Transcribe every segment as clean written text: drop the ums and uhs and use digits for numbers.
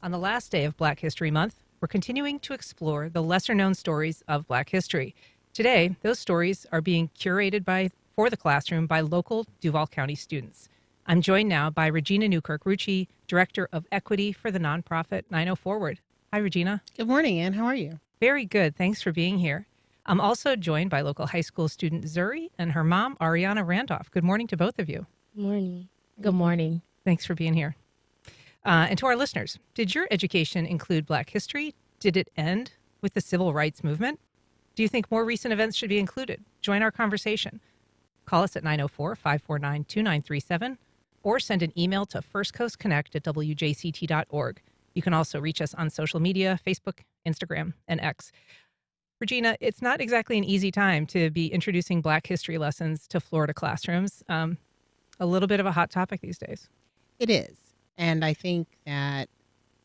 On the last day of Black History Month, we're continuing to explore the lesser-known stories of Black history. Today, those stories are being curated for the classroom by local Duval County students. I'm joined now by ReGina Newkirk Ruicci, Director of Equity for the nonprofit 90 Forward. Hi, ReGina. Good morning, Ann. How are you? Very good. Thanks for being here. I'm also joined by local high school student Zuri and her mom, Ariana Randolph. Good morning to both of you. Good morning. Good morning. Thanks for being here. And to our listeners, did your education include Black history? Did it end with the civil rights movement? Do you think more recent events should be included? Join our conversation. Call us at 904-549-2937 or send an email to firstcoastconnect@wjct.org. You can also reach us on social media, Facebook, Instagram, and X. ReGina, it's not exactly an easy time to be introducing Black history lessons to Florida classrooms. A little bit of a hot topic these days. It is. And I think that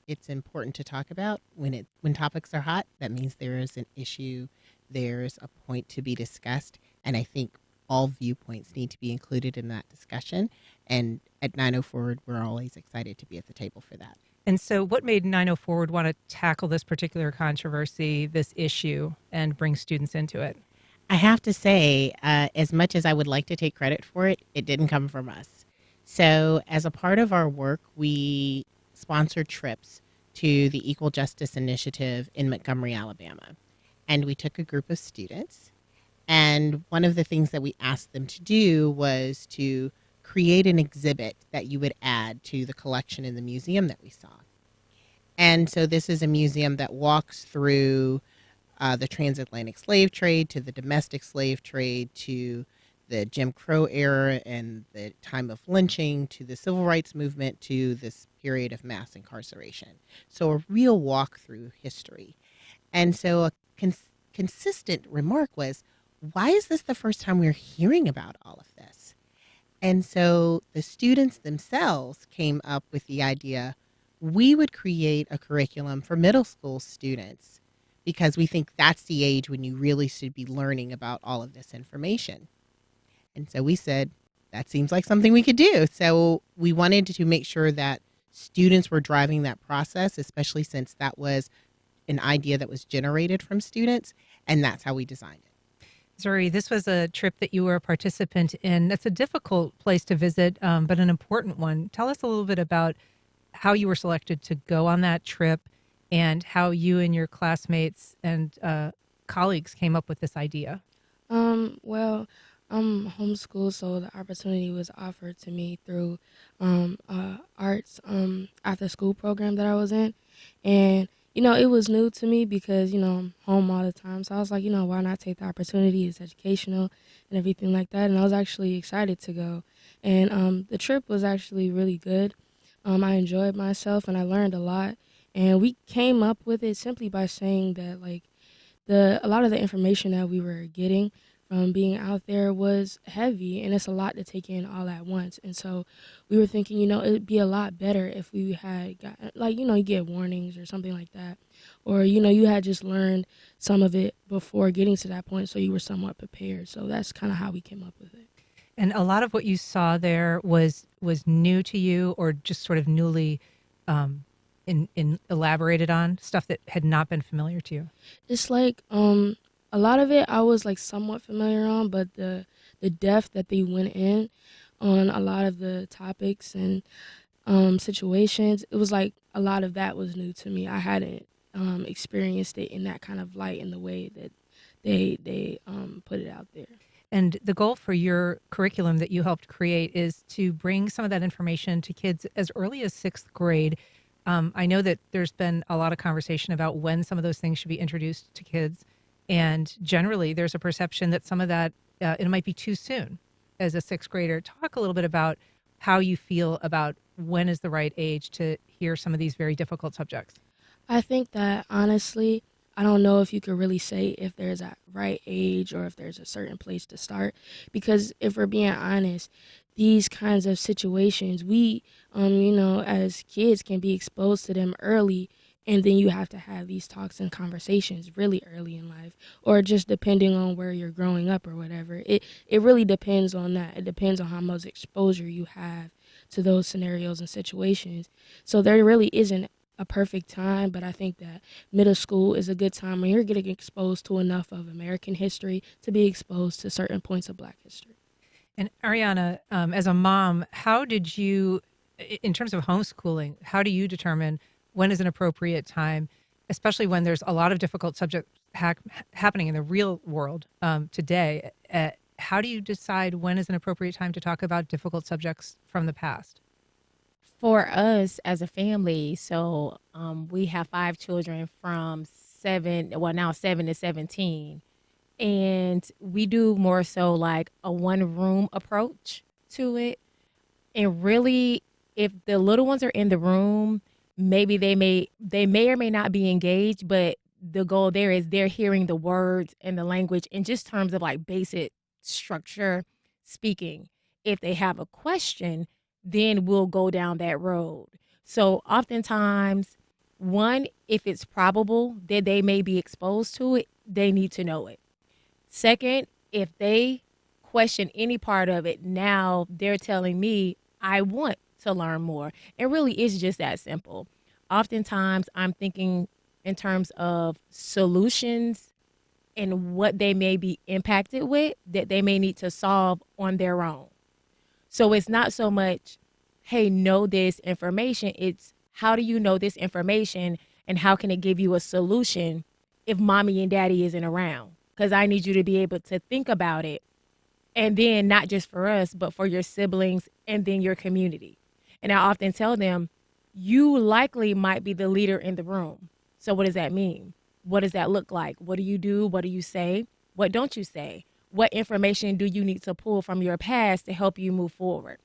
it's important to talk about when topics are hot. That means there is an issue, there's a point to be discussed, and I think all viewpoints need to be included in that discussion. And at 90 Forward, we're always excited to be at the table for that. And so what made 90 Forward want to tackle this particular controversy, this issue, and bring students into it? I have to say, as much as I would like to take credit for it, it didn't come from us. So as a part of our work, we sponsored trips to the Equal Justice Initiative in Montgomery, Alabama. And we took a group of students. And one of the things that we asked them to do was to create an exhibit that you would add to the collection in the museum that we saw. And so this is a museum that walks through the transatlantic slave trade to the domestic slave trade to the Jim Crow era and the time of lynching to the civil rights movement to this period of mass incarceration. So a real walk through history. And so a consistent remark was, why is this the first time we're hearing about all of this? And so the students themselves came up with the idea, we would create a curriculum for middle school students because we think that's the age when you really should be learning about all of this information. And so we said, that seems like something we could do. So we wanted to make sure that students were driving that process, especially since that was an idea that was generated from students. And that's how we designed it. Zuri, this was a trip that you were a participant in. That's a difficult place to visit, but an important one. Tell us a little bit about how you were selected to go on that trip and how you and your classmates and colleagues came up with this idea. Well, I'm homeschooled, so the opportunity was offered to me through arts after school program that I was in. And, it was new to me because, I'm home all the time. So I was like, why not take the opportunity? It's educational and everything like that. And I was actually excited to go. And the trip was actually really good. I enjoyed myself and I learned a lot. And we came up with it simply by saying that, like, a lot of the information that we were getting from being out there was heavy, and it's a lot to take in all at once. And so we were thinking, it'd be a lot better if we had got, you get warnings or something like that. Or, you had just learned some of it before getting to that point, so you were somewhat prepared. So that's kind of how we came up with it. And a lot of what you saw there was new to you or just sort of newly elaborated on, stuff that had not been familiar to you? It's like a lot of it I was like somewhat familiar on, but the depth that they went in on a lot of the topics and situations, it was like a lot of that was new to me. I hadn't experienced it in that kind of light in the way that they put it out there. And the goal for your curriculum that you helped create is to bring some of that information to kids as early as 6th grade. I know that there's been a lot of conversation about when some of those things should be introduced to kids. And generally, there's a perception that some of that, it might be too soon as a 6th grader. Talk a little bit about how you feel about when is the right age to hear some of these very difficult subjects. I think that, honestly, I don't know if you could really say if there's a right age or if there's a certain place to start. Because if we're being honest, these kinds of situations, we, as kids can be exposed to them early. And then you have to have these talks and conversations really early in life, or just depending on where you're growing up or whatever. It really depends on that. It depends on how much exposure you have to those scenarios and situations. So there really isn't a perfect time, but I think that middle school is a good time when you're getting exposed to enough of American history to be exposed to certain points of Black history. And Ariana, as a mom, how did you, in terms of homeschooling, how do you determine when is an appropriate time, especially when there's a lot of difficult subjects happening in the real world today? How do you decide when is an appropriate time to talk about difficult subjects from the past? For us as a family, so we have 5 children from 7, well, now 7 to 17. And we do more so like a one room approach to it. And really, if the little ones are in the room, maybe they may or may not be engaged, but the goal there is they're hearing the words and the language in just terms of like basic structure speaking. If they have a question, then we'll go down that road. So oftentimes, one, if it's probable that they may be exposed to it, they need to know it. Second, if they question any part of it, now they're telling me, I want to learn more. It really is just that simple. Oftentimes, I'm thinking in terms of solutions and what they may be impacted with that they may need to solve on their own. So it's not so much, hey, know this information. It's how do you know this information and how can it give you a solution if mommy and daddy isn't around? Because I need you to be able to think about it. And then not just for us, but for your siblings and then your community. And I often tell them, you likely might be the leader in the room. So what does that mean? What does that look like? What do you do? What do you say? What don't you say? What information do you need to pull from your past to help you move forward?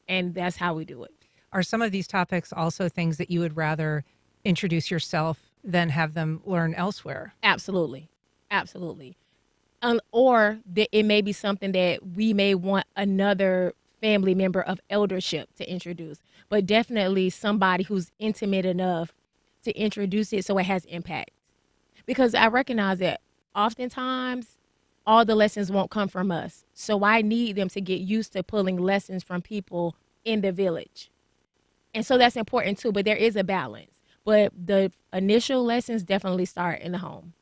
And that's how we do it. Are some of these topics also things that you would rather introduce yourself than have them learn elsewhere? Absolutely. Absolutely. Or that it may be something that we may want another family member of eldership to introduce, but definitely somebody who's intimate enough to introduce it so it has impact. Because I recognize that oftentimes all the lessons won't come from us. So I need them to get used to pulling lessons from people in the village. And so that's important too, but there is a balance. But the initial lessons definitely start in the home.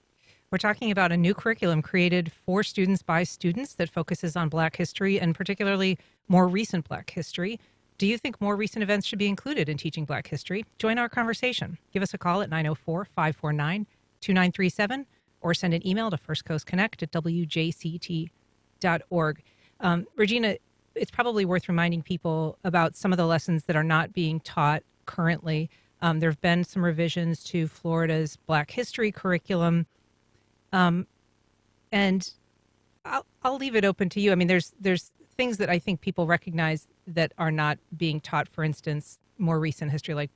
We're talking about a new curriculum created for students by students that focuses on Black history and particularly more recent Black history. Do you think more recent events should be included in teaching Black history? Join our conversation. Give us a call at 904-549-2937 or send an email to firstcoastconnect@wjct.org. ReGina, it's probably worth reminding people about some of the lessons that are not being taught currently. There have been some revisions to Florida's Black history curriculum. And I'll leave it open to you. I mean, there's things that I think people recognize that are not being taught. For instance, more recent history, like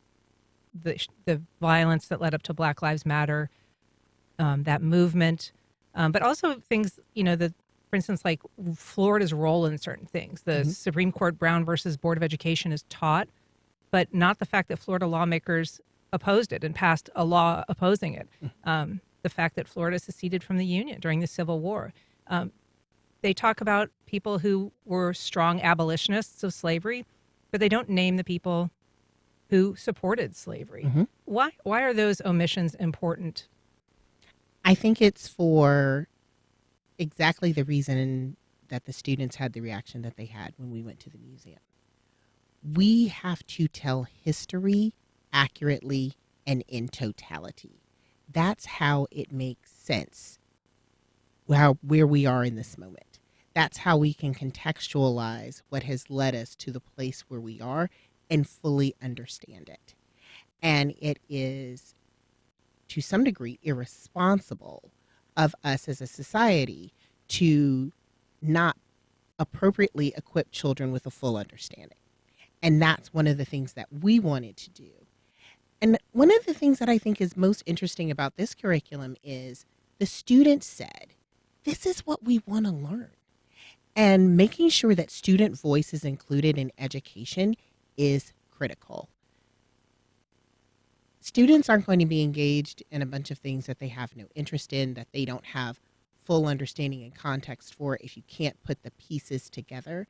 the violence that led up to Black Lives Matter, that movement, but also things, for instance, like Florida's role in certain things. The Supreme Court Brown versus Board of Education is taught, but not the fact that Florida lawmakers opposed it and passed a law opposing it. The fact that Florida seceded from the Union during the Civil War. They talk about people who were strong abolitionists of slavery, but they don't name the people who supported slavery. Why are those omissions important? I think it's for exactly the reason that the students had the reaction that they had when we went to the museum. We have to tell history accurately and in totality. That's how it makes sense, where we are in this moment. That's how we can contextualize what has led us to the place where we are and fully understand it. And it is, to some degree, irresponsible of us as a society to not appropriately equip children with a full understanding. And that's one of the things that we wanted to do. And one of the things that I think is most interesting about this curriculum is the students said, this is what we want to learn. And making sure that student voice is included in education is critical. Students aren't going to be engaged in a bunch of things that they have no interest in, that they don't have full understanding and context for if you can't put the pieces together.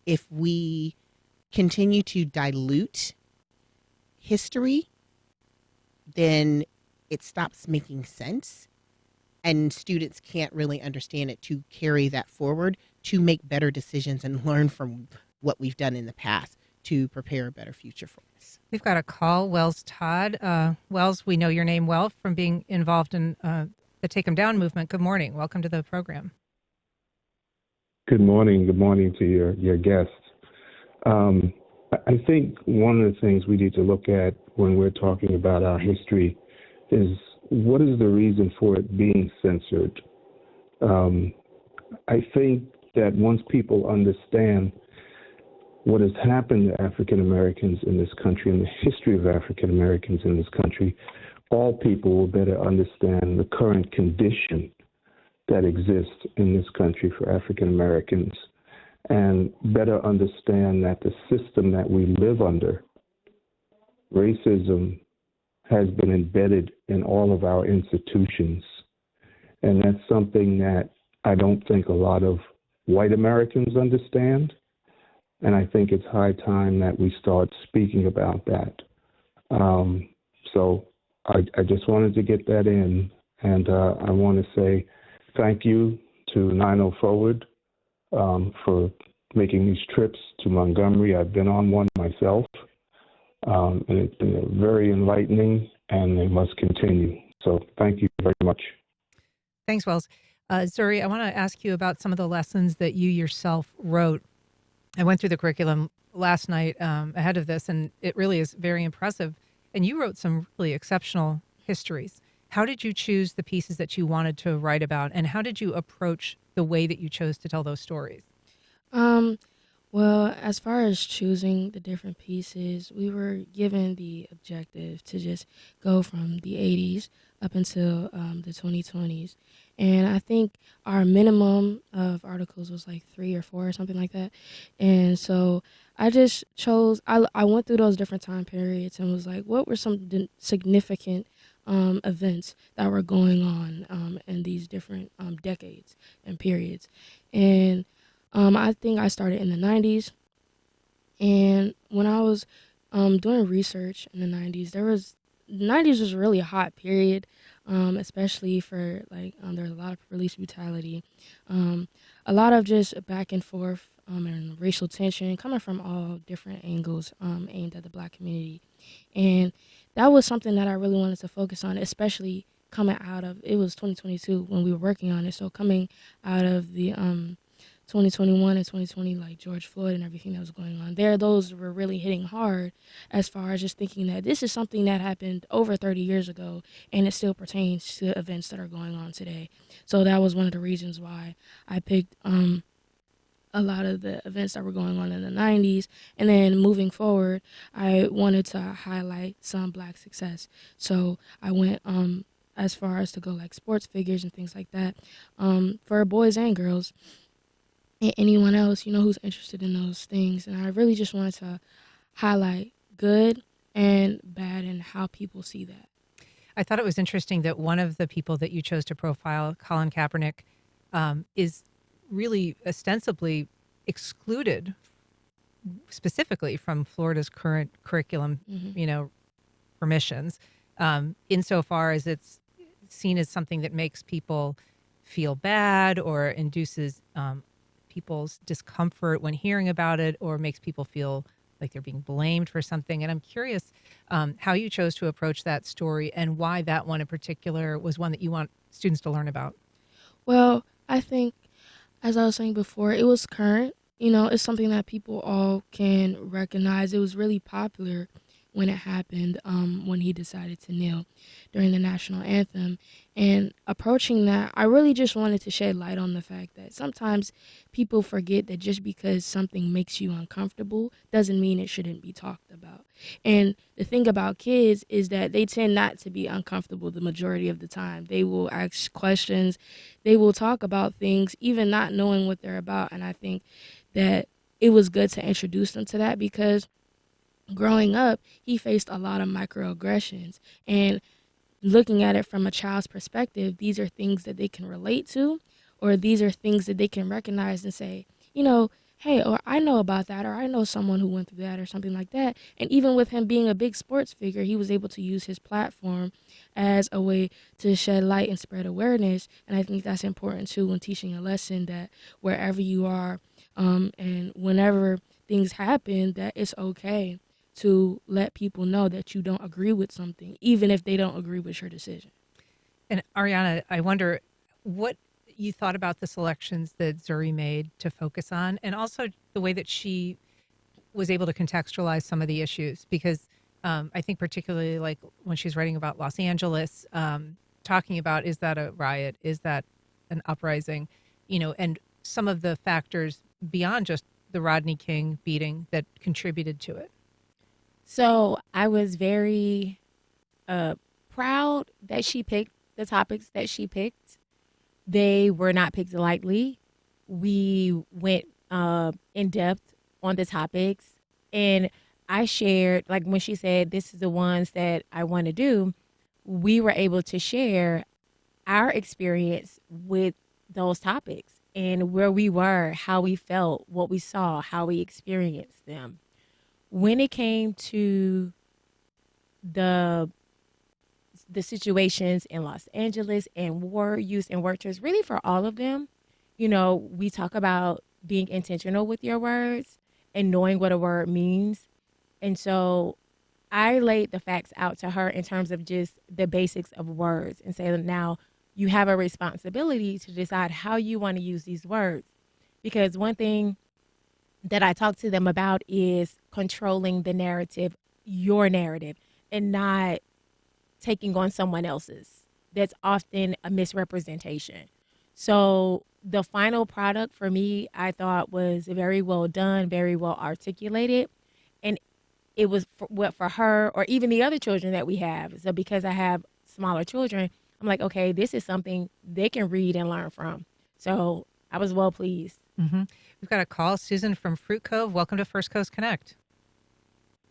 If we continue to dilute history then it stops making sense, and students can't really understand it to carry that forward to make better decisions and learn from what we've done in the past to prepare a better future for us. We've got a call. Wells Todd. Wells, we know your name well from being involved in the Take 'Em Down movement. Good morning. Welcome to the program. Good morning. Good morning to your guests. I think one of the things we need to look at when we're talking about our history is what is the reason for it being censored? I think that once people understand what has happened to African Americans in this country and the history of African Americans in this country, all people will better understand the current condition that exists in this country for African Americans and better understand that the system that we live under, racism, has been embedded in all of our institutions. And that's something that I don't think a lot of white Americans understand. And I think it's high time that we start speaking about that. So I just wanted to get that in. And I want to say thank you to 90 Forward for making these trips to Montgomery. I've been on one myself, and it's been very enlightening, and they must continue. So thank you very much. Thanks, Wells. Zuri, I want to ask you about some of the lessons that you yourself wrote. I went through the curriculum last night ahead of this, and it really is very impressive. And you wrote some really exceptional histories. How did you choose the pieces that you wanted to write about, and how did you approach the way that you chose to tell those stories? Well, as far as choosing the different pieces, we were given the objective to just go from the 80s up until the 2020s. And I think our minimum of articles was like 3 or 4 or something like that. And so I just chose, I went through those different time periods and was like, what were some significant events that were going on in these different decades and periods. And I think I started in the 90s. And when I was doing research in the 90s, the 90s was really a hot period, especially for like, there was a lot of police brutality, a lot of just back and forth and racial tension coming from all different angles aimed at the Black community. And that was something that I really wanted to focus on, especially coming out of, it was 2022 when we were working on it. So coming out of the 2021 and 2020, like George Floyd and everything that was going on there, those were really hitting hard as far as just thinking that this is something that happened over 30 years ago and it still pertains to events that are going on today. So that was one of the reasons why I picked a lot of the events that were going on in the 90s. And then moving forward, I wanted to highlight some Black success. So I went as far as to go like sports figures and things like that for boys and girls. And anyone else, who's interested in those things. And I really just wanted to highlight good and bad and how people see that. I thought it was interesting that one of the people that you chose to profile, Colin Kaepernick, is really ostensibly excluded specifically from Florida's current curriculum, permissions, insofar as it's seen as something that makes people feel bad or induces people's discomfort when hearing about it, or makes people feel like they're being blamed for something. And I'm curious how you chose to approach that story and why that one in particular was one that you want students to learn about. Well, I think, as I was saying before, it was current. It's something that people all can recognize. It was really popular when it happened, when he decided to kneel during the national anthem. And approaching that, I really just wanted to shed light on the fact that sometimes people forget that just because something makes you uncomfortable doesn't mean it shouldn't be talked about. And the thing about kids is that they tend not to be uncomfortable the majority of the time. They will ask questions. They will talk about things, even not knowing what they're about. And I think that it was good to introduce them to that, because growing up, he faced a lot of microaggressions. And looking at it from a child's perspective, these are things that they can relate to, or these are things that they can recognize and say, hey, or I know about that, or I know someone who went through that, or something like that. And even with him being a big sports figure, he was able to use his platform as a way to shed light and spread awareness. And I think that's important too when teaching a lesson, that wherever you are, and whenever things happen, that it's okay to let people know that you don't agree with something, even if they don't agree with your decision. And Ariana, I wonder what you thought about the selections that Zuri made to focus on, and also the way that she was able to contextualize some of the issues. Because I think particularly like when she's writing about Los Angeles, talking about, is that a riot? Is that an uprising? And some of the factors beyond just the Rodney King beating that contributed to it. So I was very proud that she picked the topics that she picked. They were not picked lightly. We went in depth on the topics, and I shared, like when she said, this is the ones that I want to do, we were able to share our experience with those topics and where we were, how we felt, what we saw, how we experienced them. When it came to the situations in Los Angeles and word use and word choice, really for all of them, we talk about being intentional with your words and knowing what a word means. And so I laid the facts out to her in terms of just the basics of words and say, now you have a responsibility to decide how you want to use these words. Because one thing that I talk to them about is controlling the narrative, your narrative, and not taking on someone else's. That's often a misrepresentation. So the final product for me, I thought was very well done, very well articulated. And it was for her or even the other children that we have. So because I have smaller children, I'm like, okay, this is something they can read and learn from. So I was well pleased. Mm-hmm. We've got a call. Susan from Fruit Cove. Welcome to First Coast Connect.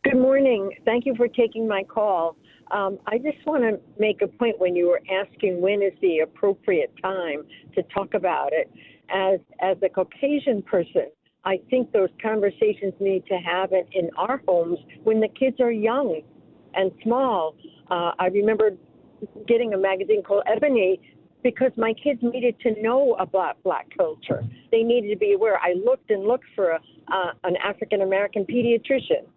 Good morning. Thank you for taking my call. I just want to make a point when you were asking when is the appropriate time to talk about it. As a Caucasian person, I think those conversations need to happen in our homes when the kids are young and small. I remember getting a magazine called Ebony because my kids needed to know about Black culture. They needed to be aware. I looked for an African-American pediatrician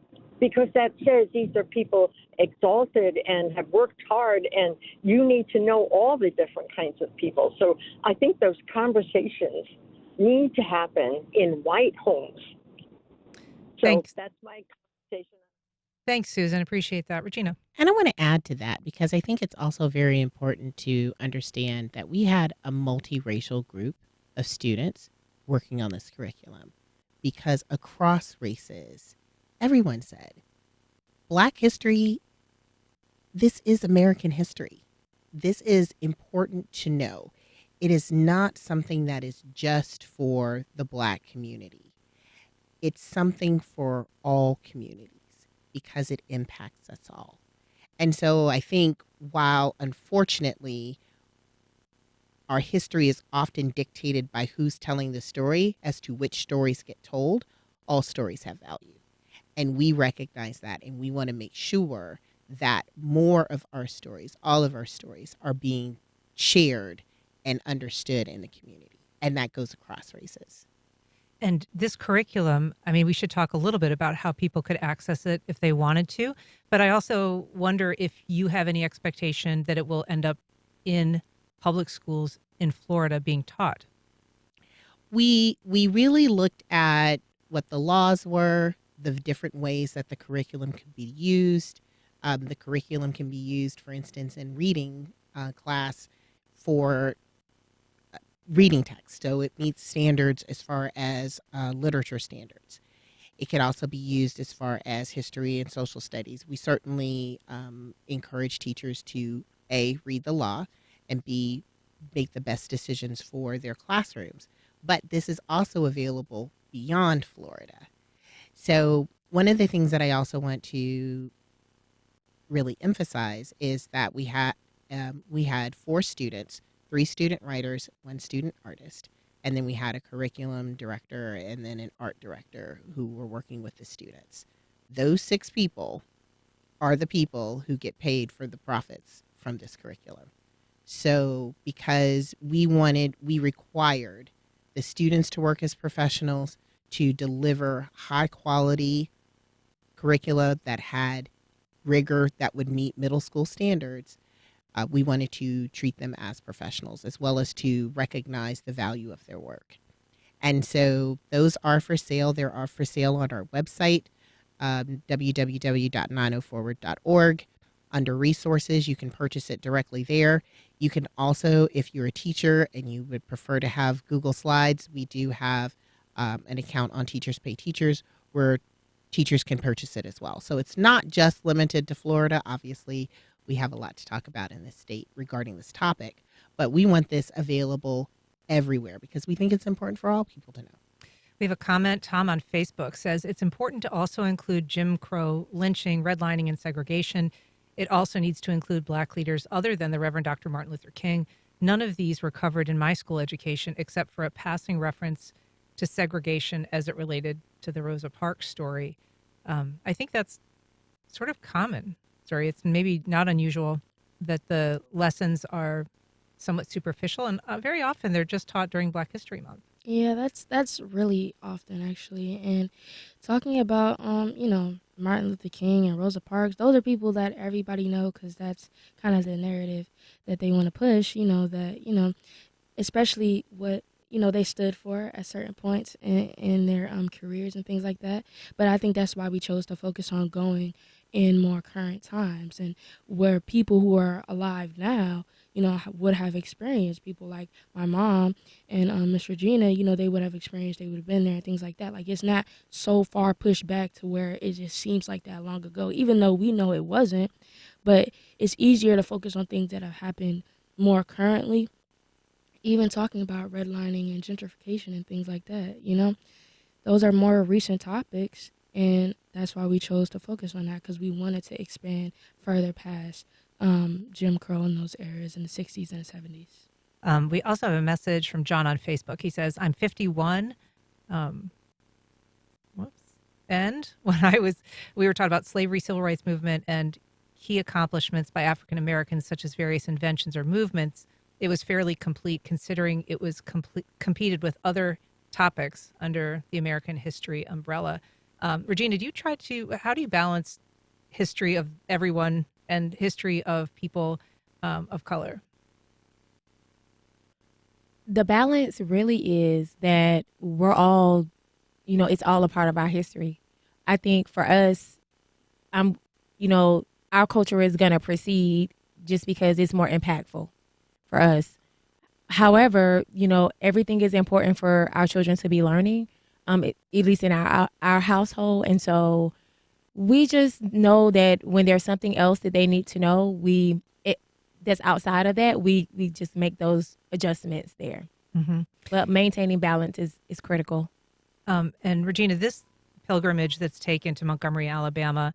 because that says these are people exalted and have worked hard, and you need to know all the different kinds of people. So I think those conversations need to happen in white homes. So Thanks. that's my conversation. Thanks, Susan. Appreciate that. Regina. And I want to add to that because I think it's also very important to understand that we had a multiracial group of students working on this curriculum because across races, everyone said, Black history, this is American history. This is important to know. It is not something that is just for the Black community. It's something for all communities because it impacts us all. And so I think while unfortunately our history is often dictated by who's telling the story as to which stories get told, all stories have value. And we recognize that, and we want to make sure that more of our stories, all of our stories, are being shared and understood in the community. And that goes across races. And this curriculum, I mean, we should talk a little bit about how people could access it if they wanted to. But I also wonder if you have any expectation that it will end up in public schools in Florida being taught. We really looked at what the laws were, the different ways that the curriculum could be used. The curriculum can be used, for instance, in reading class for reading text. So it meets standards as far as literature standards. It could also be used as far as history and social studies. We certainly encourage teachers to A, read the law, and B, make the best decisions for their classrooms. But this is also available beyond Florida. So one of the things that I also want to really emphasize is that we had 4 students, 3 student writers, 1 student artist, And then we had a curriculum director and then an art director who were working with the students. Those 6 people are the people who get paid for the profits from this curriculum. So because we required the students to work as professionals, to deliver high quality curricula that had rigor that would meet middle school standards, we wanted to treat them as professionals as well as to recognize the value of their work. And so those are for sale. They are for sale on our website, www.90forward.org. Under resources, you can purchase it directly there. You can also, if you're a teacher and you would prefer to have Google Slides, we do have an account on Teachers Pay Teachers where teachers can purchase it as well. So it's not just limited to Florida. Obviously, we have a lot to talk about in this state regarding this topic, but we want this available everywhere because we think it's important for all people to know. We have a comment. Tom on Facebook says it's important to also include Jim Crow, lynching, redlining, and segregation. It also needs to include Black leaders other than the Reverend Dr. Martin Luther King. None of these were covered in my school education except for a passing reference to segregation as it related to the Rosa Parks story. I think that's sort of common. Sorry, it's maybe not unusual that the lessons are somewhat superficial, and very often they're just taught during Black History Month. Yeah, that's really often actually. And talking about Martin Luther King and Rosa Parks, those are people that everybody know because that's kind of the narrative that they want to push. Especially what they stood for at certain points in their careers and things like that. But I think that's why we chose to focus on going in more current times and where people who are alive now, would have experienced. People like my mom and Miss ReGina, they would have experienced, they would have been there and things like that. Like, it's not so far pushed back to where it just seems like that long ago, even though we know it wasn't. But it's easier to focus on things that have happened more currently, even talking about redlining and gentrification and things like that, Those are more recent topics, and that's why we chose to focus on that, because we wanted to expand further past Jim Crow in those eras in the 60s and 70s. We also have a message from John on Facebook. He says, I'm 51. And when we were talking about slavery, civil rights movement, and key accomplishments by African Americans, such as various inventions or movements, it was fairly complete considering it was competed with other topics under the American history umbrella. ReGina, how do you balance history of everyone and history of people of color? The balance really is that we're all, it's all a part of our history. I think for us, our culture is going to proceed just because it's more impactful for us. However, everything is important for our children to be learning, at least in our household. And so we just know that when there's something else that they need to know, that's outside of that, we just make those adjustments there. Mm-hmm. But maintaining balance is critical. And ReGina, this pilgrimage that's taken to Montgomery, Alabama,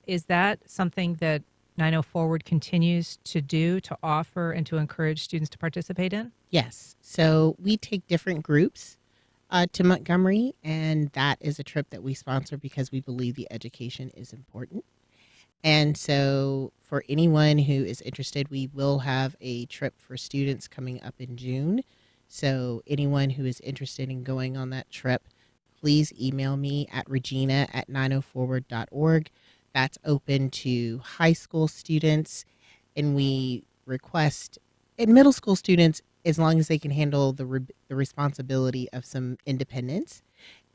is that something that 90 Forward continues to do, to offer, and to encourage students to participate in? Yes. So we take different groups to Montgomery, and that is a trip that we sponsor because we believe the education is important. And so for anyone who is interested, we will have a trip for students coming up in June. So anyone who is interested in going on that trip, please email me at regina@90forward.org. That's open to high school students, and we request middle school students, as long as they can handle the responsibility of some independence,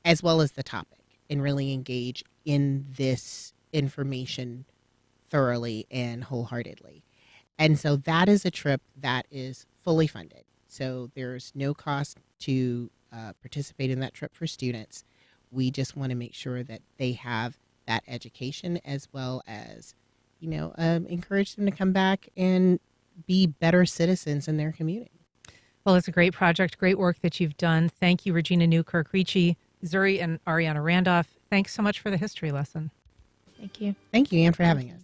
as well as the topic, and really engage in this information thoroughly and wholeheartedly. And so that is a trip that is fully funded. So there's no cost to participate in that trip for students. We just want to make sure that they have that education, as well as, encourage them to come back and be better citizens in their community. Well, it's a great project, great work that you've done. Thank you, ReGina Newkirk Ruicci, Zuri, and Ariana Randolph. Thanks so much for the history lesson. Thank you. Thank you, Anne, for having us.